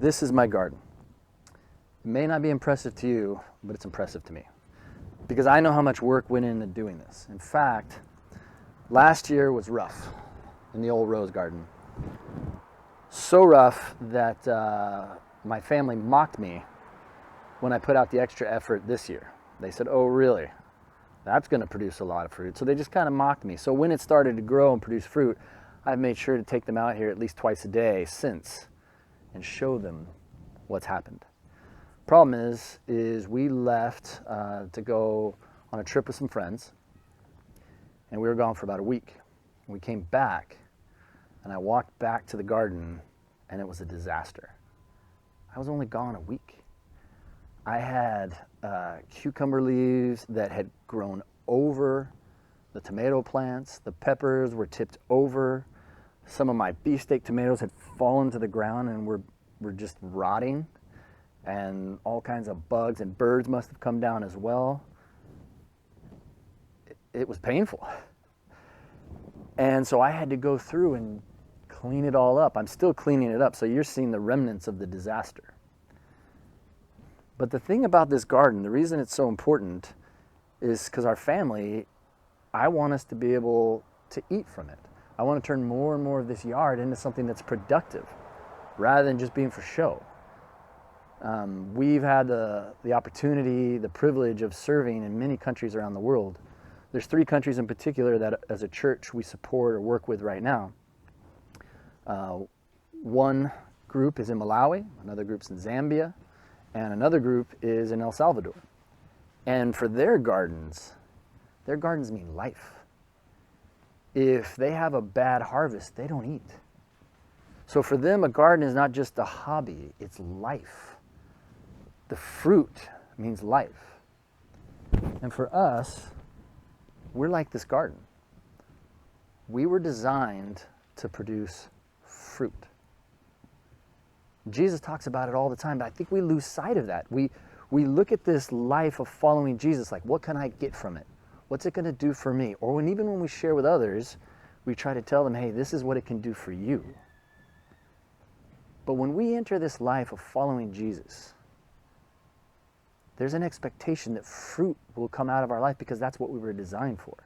This is my garden. It may not be impressive to you, but it's impressive to me because I know how much work went into doing this. In fact, last year was rough in the old rose garden. So rough that my family mocked me when I put out the extra effort this year. They said, "Oh, really? That's going to produce a lot of fruit." So they just kind of mocked me. So when it started to grow and produce fruit, I've made sure to take them out here at least twice a day since and show them what's happened. Problem is we left to go on a trip with some friends, and we were gone for about a week. We came back, and I walked back to the garden, and it was a disaster. I was only gone a week. I had cucumber leaves that had grown over the tomato plants. The peppers were tipped over. Some of my beefsteak tomatoes had fallen to the ground and were just rotting. And all kinds of bugs and birds must have come down as well. It was painful. And so I had to go through and clean it all up. I'm still cleaning it up, so you're seeing the remnants of the disaster. But the thing about this garden, the reason it's so important is because our family, I want us to be able to eat from it. I want to turn more and more of this yard into something that's productive rather than just being for show. We've had the opportunity, the privilege of serving in many countries around the world. There's 3 countries in particular that as a church we support or work with right now. One group is in Malawi, another group's in Zambia, and another group is in El Salvador. And for their gardens mean life. If they have a bad harvest, they don't eat. So for them, a garden is not just a hobby, it's life. The fruit means life. And for us, we're like this garden. We were designed to produce fruit. Jesus talks about it all the time, but I think we lose sight of that. We look at this life of following Jesus like, what can I get from it? What's it going to do for me? Or even when we share with others, we try to tell them, hey, this is what it can do for you. But when we enter this life of following Jesus, there's an expectation that fruit will come out of our life because that's what we were designed for.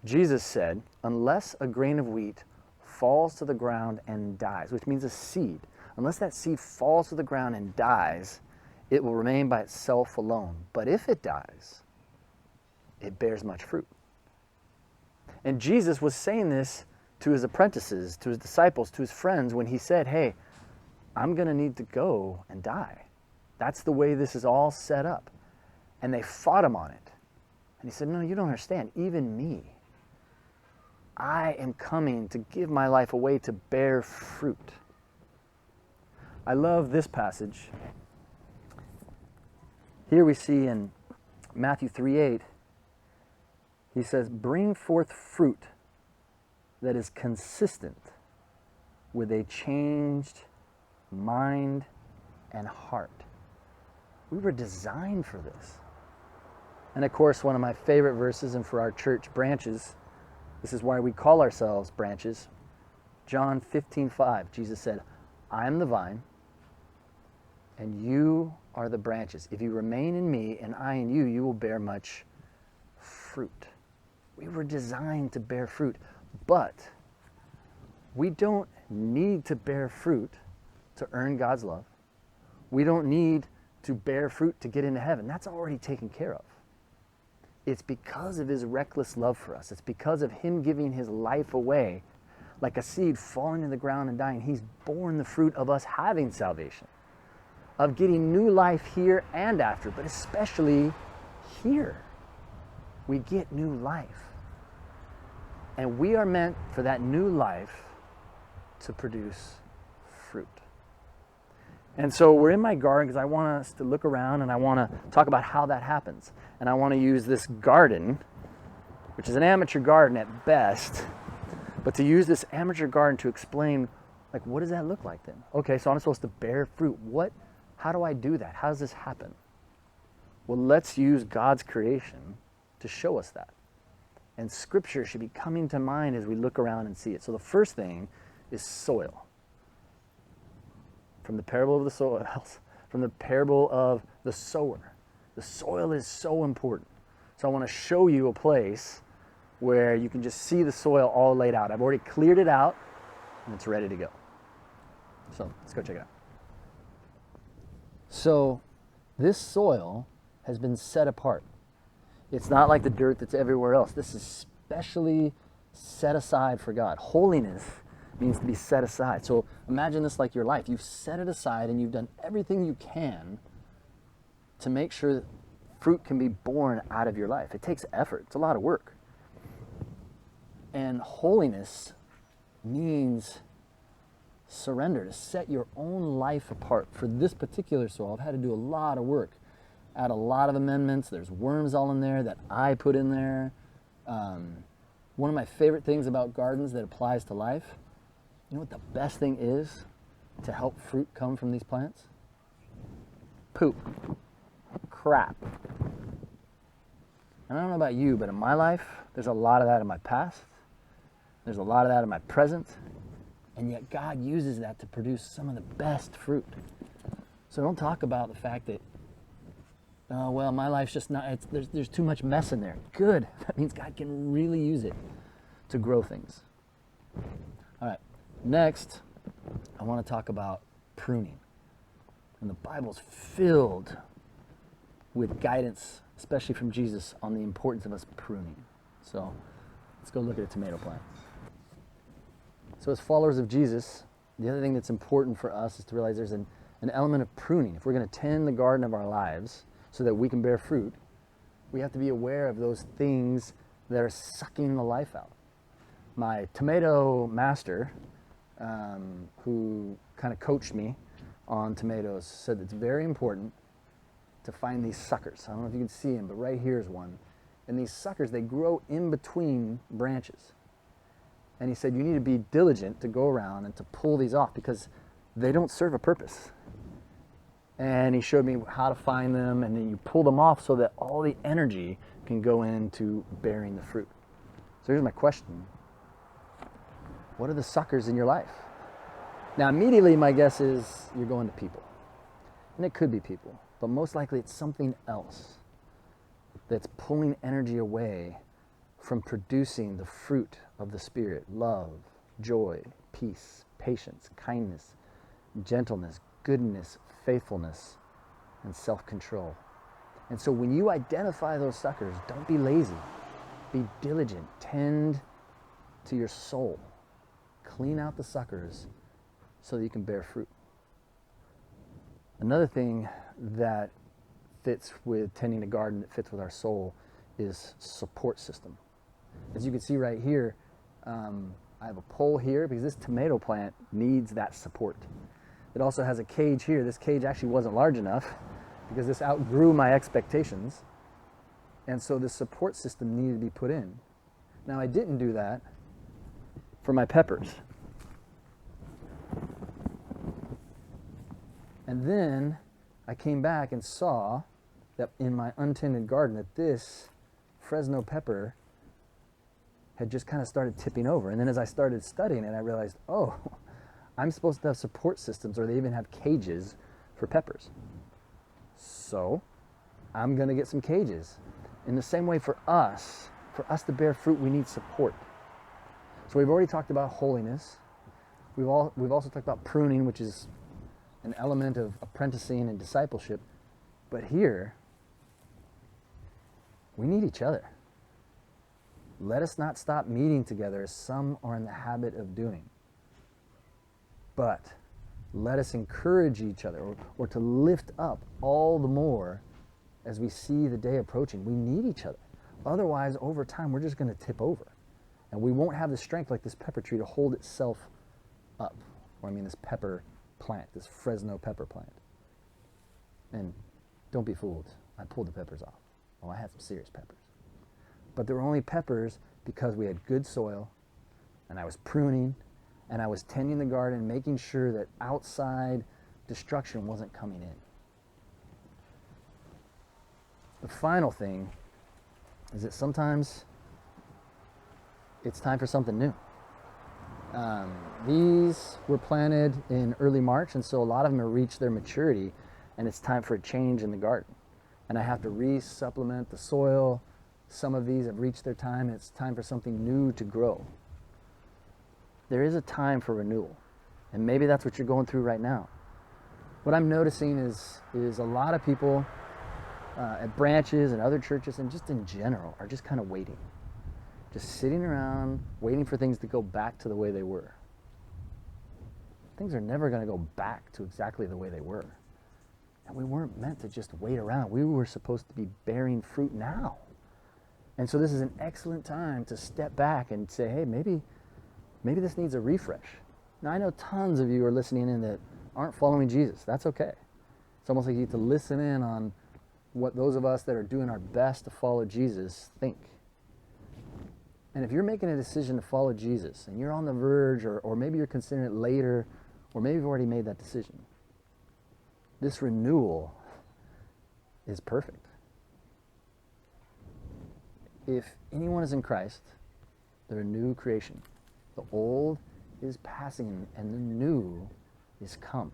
Jesus said, unless a grain of wheat falls to the ground and dies, which means a seed, unless that seed falls to the ground and dies, it will remain by itself alone. But if it dies, it bears much fruit. And Jesus was saying this to his apprentices, to his disciples, to his friends when he said, hey, I'm going to need to go and die. That's the way this is all set up. And they fought him on it. And he said, no, you don't understand. Even me, I am coming to give my life away to bear fruit. I love this passage. Here we see in Matthew 3:8, he says, bring forth fruit that is consistent with a changed mind and heart. We were designed for this. And of course, one of my favorite verses, and for our church branches, this is why we call ourselves branches. John 15:5, Jesus said, I am the vine, and you are the branches. If you remain in me and I in you, you will bear much fruit. We were designed to bear fruit, but we don't need to bear fruit to earn God's love. We don't need to bear fruit to get into heaven. That's already taken care of. It's because of his reckless love for us. It's because of him giving his life away, like a seed falling in the ground and dying. He's borne the fruit of us having salvation, of getting new life here and after, but especially here. We get new life. And we are meant for that new life to produce fruit. And so we're in my garden because I want us to look around and I want to talk about how that happens. And I want to use this garden, which is an amateur garden at best, but to use this amateur garden to explain, like, what does that look like then? Okay, so I'm supposed to bear fruit. How do I do that? How does this happen? Well, let's use God's creation to show us that. And Scripture should be coming to mind as we look around and see it. So the first thing is soil. from the parable of the soils, from the parable of the sower. The soil is so important. So I want to show you a place where you can just see the soil all laid out. I've already cleared it out and it's ready to go. So let's go check it out. So this soil has been set apart. It's not like the dirt that's everywhere else. This is specially set aside for God. Holiness means to be set aside. So imagine this like your life. You've set it aside and you've done everything you can to make sure that fruit can be born out of your life. It takes effort. It's a lot of work. And holiness means surrender, to set your own life apart. For this particular soil, I've had to do a lot of work, add a lot of amendments. There's worms all in there that I put in there. One of my favorite things about gardens that applies to life, you know what the best thing is to help fruit come from these plants? Poop. Crap. And I don't know about you, but in my life, there's a lot of that in my past. There's a lot of that in my present. And yet God uses that to produce some of the best fruit. So don't talk about the fact that, oh, well, my life's just not, there's too much mess in there. Good. That means God can really use it to grow things. All right. Next, I want to talk about pruning. And the Bible's filled with guidance, especially from Jesus, on the importance of us pruning. So let's go look at a tomato plant. So as followers of Jesus, the other thing that's important for us is to realize there's an element of pruning. If we're going to tend the garden of our lives so that we can bear fruit, we have to be aware of those things that are sucking the life out. My tomato master, who kind of coached me on tomatoes, said it's very important to find these suckers. I don't know if you can see them, but right here is one. And these suckers, they grow in between branches. And he said, you need to be diligent to go around and to pull these off because they don't serve a purpose. And he showed me how to find them, and then you pull them off so that all the energy can go into bearing the fruit. So here's my question. What are the suckers in your life? Now, immediately my guess is you're going to people. And it could be people, but most likely it's something else that's pulling energy away from producing the fruit of the Spirit: love, joy, peace, patience, kindness, gentleness, goodness, faithfulness, and self-control. And so when you identify those suckers, don't be lazy. Be diligent. Tend to your soul. Clean out the suckers so that you can bear fruit. Another thing that fits with tending a garden, that fits with our soul, is support system. As you can see right here, I have a pole here because this tomato plant needs that support. It also has a cage here. This cage actually wasn't large enough because this outgrew my expectations. And so this support system needed to be put in. Now, I didn't do that for my peppers. And then I came back and saw that in my untended garden that this Fresno pepper had just kind of started tipping over. And then as I started studying it, I realized, oh, I'm supposed to have support systems, or they even have cages for peppers. So I'm going to get some cages. In the same way for us to bear fruit, we need support. So we've already talked about holiness. We've also talked about pruning, which is an element of apprenticing and discipleship. But here, we need each other. Let us not stop meeting together as some are in the habit of doing. But let us encourage each other, or to lift up all the more as we see the day approaching. We need each other. Otherwise, over time, we're just going to tip over. And we won't have the strength like this pepper tree to hold itself up. Or this pepper plant, this Fresno pepper plant. And don't be fooled. I pulled the peppers off. Oh, I had some serious peppers. But they were only peppers because we had good soil, and I was pruning, and I was tending the garden, making sure that outside destruction wasn't coming in. The final thing is that sometimes it's time for something new. These were planted in early March, and so a lot of them have reached their maturity, and it's time for a change in the garden. And I have to re-supplement the soil. Some of these have reached their time, and it's time for something new to grow. There is a time for renewal, and maybe that's what you're going through right now. What I'm noticing is a lot of people at branches and other churches and just in general are just kind of waiting. Just sitting around, waiting for things to go back to the way they were. Things are never going to go back to exactly the way they were. And we weren't meant to just wait around. We were supposed to be bearing fruit now. And so this is an excellent time to step back and say, hey, maybe this needs a refresh. Now, I know tons of you are listening in that aren't following Jesus. That's okay. It's almost like you get to listen in on what those of us that are doing our best to follow Jesus think. And if you're making a decision to follow Jesus and you're on the verge, or maybe you're considering it later, or maybe you've already made that decision, this renewal is perfect. If anyone is in Christ, they're a new creation. The old is passing and the new is come.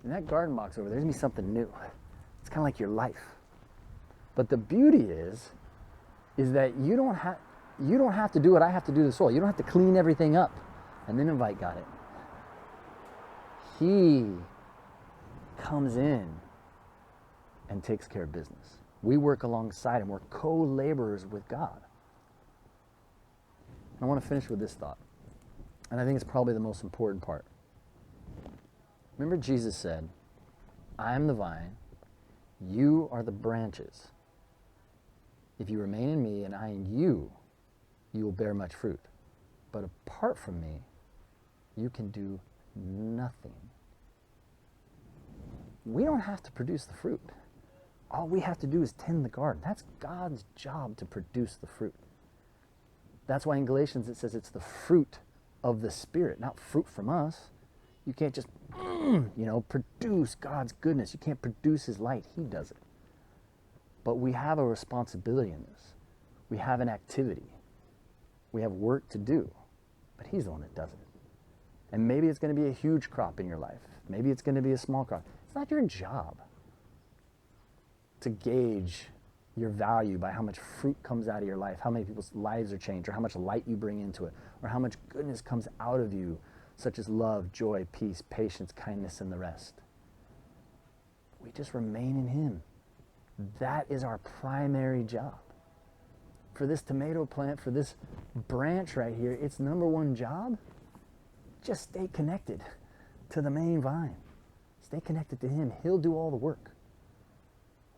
In that garden box over there, there's going to be something new. It's kind of like your life. But the beauty is that you don't have to do what I have to do to the soil. You don't have to clean everything up and then invite God in. He comes in and takes care of business. We work alongside him. We're co-laborers with God. I want to finish with this thought, and I think it's probably the most important part. Remember, Jesus said, I am the vine, you are the branches. If you remain in me and I in you, you will bear much fruit. But apart from me, you can do nothing. We don't have to produce the fruit. All we have to do is tend the garden. That's God's job, to produce the fruit. That's why in Galatians it says it's the fruit of the Spirit, not fruit from us. You can't just, produce God's goodness. You can't produce his light. He does it. But we have a responsibility in this. We have an activity. We have work to do. But he's the one that does it. And maybe it's going to be a huge crop in your life. Maybe it's going to be a small crop. It's not your job to gauge your value by how much fruit comes out of your life, how many people's lives are changed, or how much light you bring into it, or how much goodness comes out of you, such as love, joy, peace, patience, kindness, and the rest. We just remain in him. That is our primary job. For this tomato plant, for this branch right here, its number one job, just stay connected to the main vine. Stay connected to him. He'll do all the work.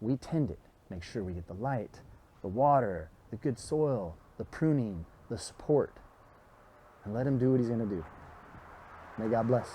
We tend it. Make sure we get the light, the water, the good soil, the pruning, the support, and let him do what he's going to do. May God bless.